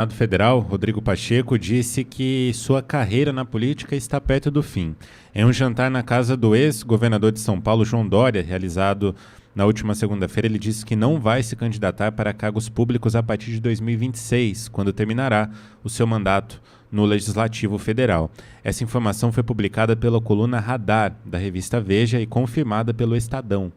Senado Federal, Rodrigo Pacheco, disse que sua carreira na política está perto do fim. Em um jantar na casa do ex-governador de São Paulo, João Dória, realizado na última segunda-feira, ele disse que não vai se candidatar para cargos públicos a partir de 2026, quando terminará o seu mandato no Legislativo Federal. Essa informação foi publicada pela coluna Radar, da revista Veja, e confirmada pelo Estadão.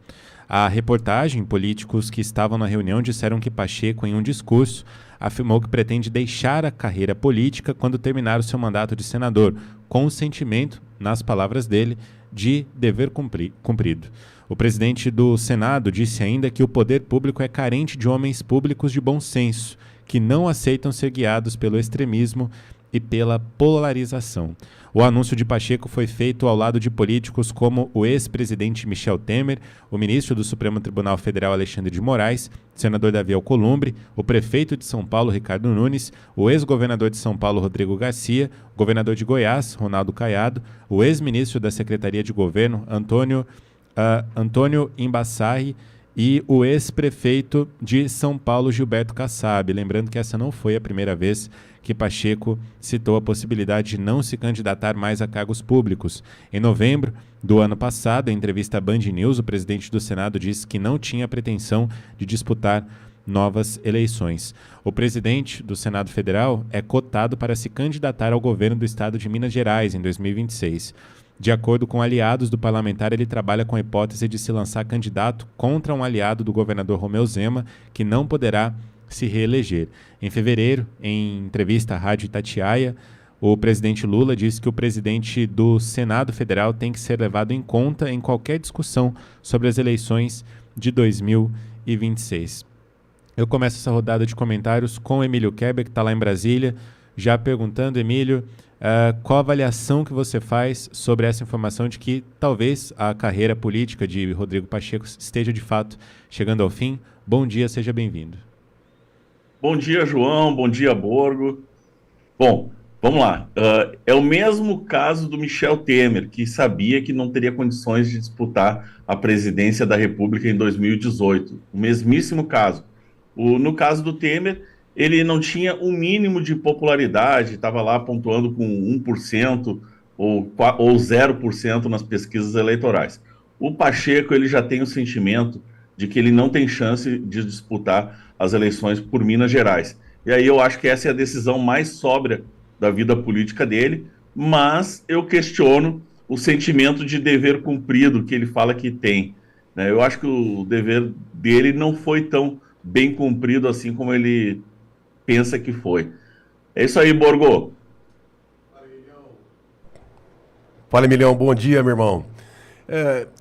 A reportagem, políticos que estavam na reunião disseram que Pacheco, em um discurso, afirmou que pretende deixar a carreira política quando terminar o seu mandato de senador, com o sentimento, nas palavras dele, de dever cumprido. O presidente do Senado disse ainda que o poder público é carente de homens públicos de bom senso, que não aceitam ser guiados pelo extremismo e pela polarização. O anúncio de Pacheco foi feito ao lado de políticos como o ex-presidente Michel Temer, o ministro do Supremo Tribunal Federal Alexandre de Moraes, o senador Davi Alcolumbre, o prefeito de São Paulo Ricardo Nunes, o ex-governador de São Paulo Rodrigo Garcia, o governador de Goiás Ronaldo Caiado, o ex-ministro da Secretaria de Governo Antônio Embassari e o ex-prefeito de São Paulo Gilberto Kassab. Lembrando que essa não foi a primeira vez que Pacheco citou a possibilidade de não se candidatar mais a cargos públicos. Em novembro do ano passado, em entrevista à Band News, o presidente do Senado disse que não tinha pretensão de disputar novas eleições. O presidente do Senado Federal é cotado para se candidatar ao governo do estado de Minas Gerais em 2026. De acordo com aliados do parlamentar, ele trabalha com a hipótese de se lançar candidato contra um aliado do governador Romeu Zema, que não poderá se reeleger. Em fevereiro, em entrevista à Rádio Itatiaia, o presidente Lula disse que o presidente do Senado Federal tem que ser levado em conta em qualquer discussão sobre as eleições de 2026. Eu começo essa rodada de comentários com o Emílio Kerber, que está lá em Brasília, já perguntando, Emílio, qual a avaliação que você faz sobre essa informação de que talvez a carreira política de Rodrigo Pacheco esteja de fato chegando ao fim? Bom dia, seja bem-vindo. Bom dia, João. Bom dia, Borgo. Bom, vamos lá. É o mesmo caso do Michel Temer, que sabia que não teria condições de disputar a presidência da República em 2018. O mesmíssimo caso. No caso do Temer, ele não tinha um mínimo de popularidade, estava lá pontuando com 1% ou 0% nas pesquisas eleitorais. O Pacheco, ele já tem o sentimento de que ele não tem chance de disputar as eleições por Minas Gerais. E aí eu acho que essa é a decisão mais sóbria da vida política dele, mas eu questiono o sentimento de dever cumprido que ele fala que tem, né? Eu acho que o dever dele não foi tão bem cumprido assim como ele pensa que foi. É isso aí, Borgo. Fala, Emilhão. Bom dia, meu irmão.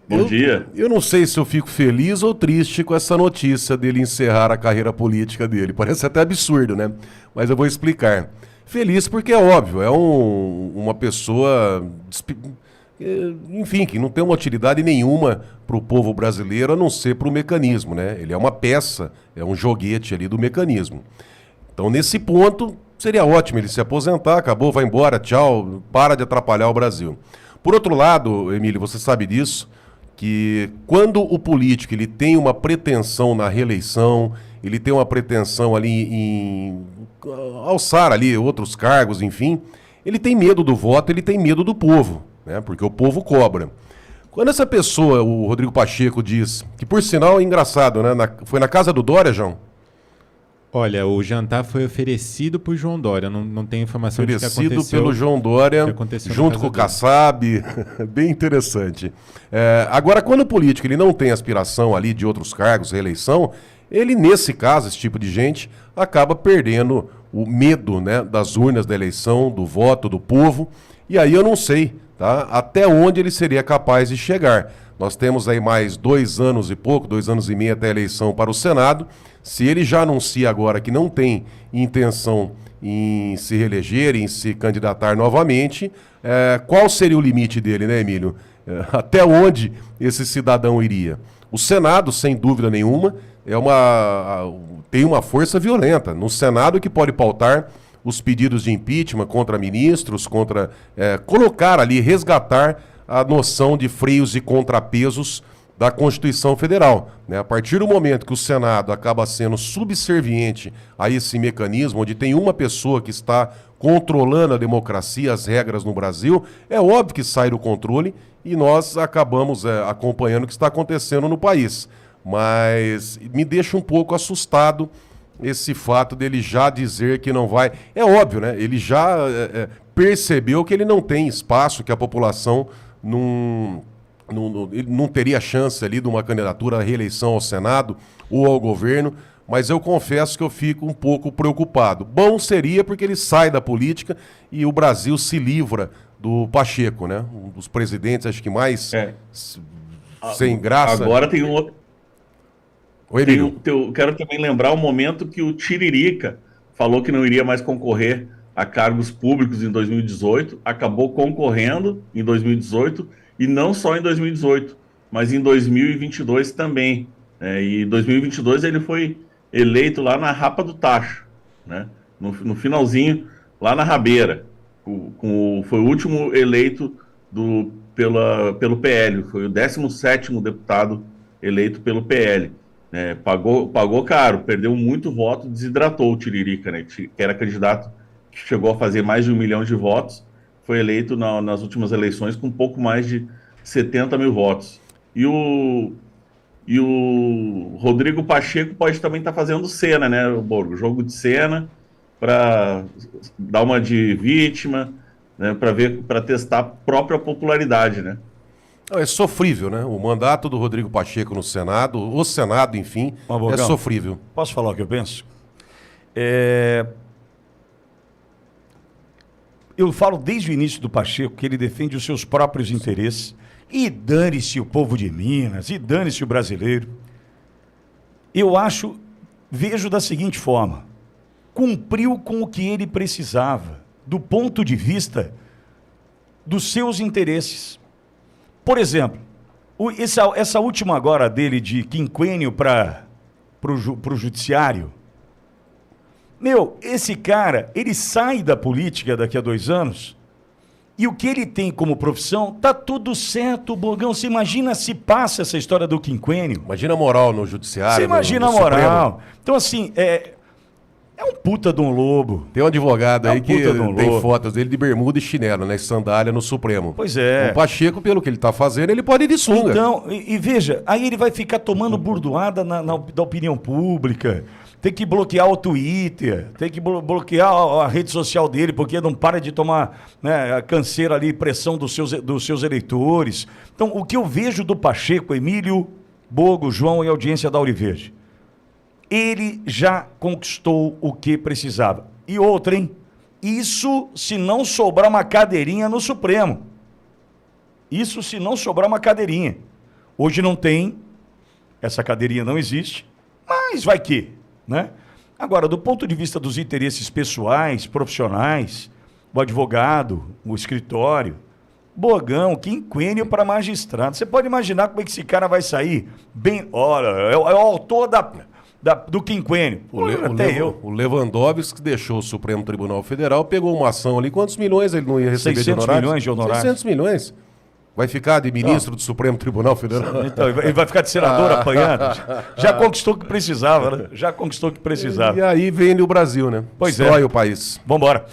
Bom dia. Eu não sei se eu fico feliz ou triste com essa notícia dele encerrar a carreira política dele. Parece até absurdo, né? Mas eu vou explicar. Feliz porque é óbvio, é uma pessoa, enfim, que não tem uma utilidade nenhuma para o povo brasileiro, a não ser para o mecanismo, né? Ele é uma peça, é um joguete ali do mecanismo. Então, nesse ponto, seria ótimo ele se aposentar, acabou, vai embora, tchau, para de atrapalhar o Brasil. Por outro lado, Emílio, você sabe disso, que quando o político ele tem uma pretensão na reeleição, ele tem uma pretensão ali em alçar ali outros cargos, enfim, ele tem medo do voto, ele tem medo do povo, né? Porque o povo cobra. Quando essa pessoa, o Rodrigo Pacheco, diz, que por sinal é engraçado, né? Foi na casa do Dória, João? Olha, o jantar foi oferecido por João Dória, não tenho informação de que aconteceu. Oferecido pelo João Dória, junto com o Kassab, bem interessante. Agora, quando o político ele não tem aspiração ali de outros cargos, reeleição, ele, nesse caso, esse tipo de gente, acaba perdendo o medo, né, das urnas da eleição, do voto, do povo, e aí eu não sei, tá, até onde ele seria capaz de chegar. Nós temos aí mais 2 anos e pouco, 2 anos e meio até a eleição para o Senado. Se ele já anuncia agora que não tem intenção em se reeleger, em se candidatar novamente, qual seria o limite dele, né, Emílio? Até onde esse cidadão iria? O Senado, sem dúvida nenhuma, tem uma força violenta. No Senado que pode pautar os pedidos de impeachment contra ministros, colocar ali, resgatar a noção de freios e contrapesos da Constituição Federal, né? A partir do momento que o Senado acaba sendo subserviente a esse mecanismo, onde tem uma pessoa que está controlando a democracia, as regras no Brasil, é óbvio que sai do controle e nós acabamos acompanhando o que está acontecendo no país. Mas me deixa um pouco assustado esse fato dele já dizer que não vai... É óbvio, né? Ele já percebeu que ele não tem espaço, que a população não teria chance ali de uma candidatura à reeleição ao Senado ou ao governo, mas eu confesso que eu fico um pouco preocupado. Bom seria porque ele sai da política e o Brasil se livra do Pacheco, né? Um dos presidentes, acho que mais sem graça. Agora tem um outro... Oi, Quero também lembrar o momento que o Tiririca falou que não iria mais concorrer a cargos públicos em 2018, acabou concorrendo em 2018, e não só em 2018, mas em 2022 também. E em 2022 ele foi eleito lá na Rapa do Tacho, né? No finalzinho, lá na Rabeira. Foi o último eleito pelo PL, foi o 17º deputado eleito pelo PL. Pagou caro, perdeu muito voto, desidratou o Tiririca, né? Que era candidato que chegou a fazer mais de 1 milhão de votos, foi eleito nas últimas eleições com um pouco mais de 70 mil votos. E o Rodrigo Pacheco pode também estar fazendo cena, né, Borgo? Jogo de cena, para dar uma de vítima, né, para testar a própria popularidade, né? É sofrível, né? O mandato do Rodrigo Pacheco no Senado, o Senado, enfim, é sofrível. Posso falar o que eu penso? Eu falo desde o início do Pacheco que ele defende os seus próprios interesses. E dane-se o povo de Minas, e dane-se o brasileiro. Eu vejo da seguinte forma: cumpriu com o que ele precisava, do ponto de vista dos seus interesses. Por exemplo, essa última agora dele de quinquênio para o judiciário. Esse cara, ele sai da política daqui a 2 anos e o que ele tem como profissão, tá tudo certo, Bogão. Você imagina se passa essa história do quinquênio? Imagina a moral no judiciário. Você imagina a moral. Então, assim, é um puta de um lobo. Tem um advogado aí que tem fotos dele de bermuda e chinelo, né? Sandália no Supremo. Pois é. O Pacheco, pelo que ele tá fazendo, ele pode ir de sunga. Então, e veja, aí ele vai ficar tomando burdoada da opinião pública. Tem que bloquear o Twitter, tem que bloquear a rede social dele, porque não para de tomar, né, a canseira ali, pressão dos seus eleitores. Então, o que eu vejo do Pacheco, Emílio, Bogo, João e audiência da Auriverde, ele já conquistou o que precisava. E outra, hein? Isso se não sobrar uma cadeirinha no Supremo. Isso se não sobrar uma cadeirinha. Hoje não tem, essa cadeirinha não existe, mas vai que... né? Agora, do ponto de vista dos interesses pessoais, profissionais, o advogado, o escritório, Bogão, quinquênio para magistrado. Você pode imaginar como é que esse cara vai sair? Bem, olha, é o autor do quinquênio. O Lewandowski, que deixou o Supremo Tribunal Federal, pegou uma ação ali. Quantos milhões ele não ia receber de honorários? 600 milhões de honorários. 600 milhões. Vai ficar de ministro do Supremo Tribunal Federal? Então, ele vai ficar de senador apanhando. Já conquistou o que precisava, né? Já conquistou o que precisava. E aí vende o Brasil, né? Pois Destrói o país. Vamos embora.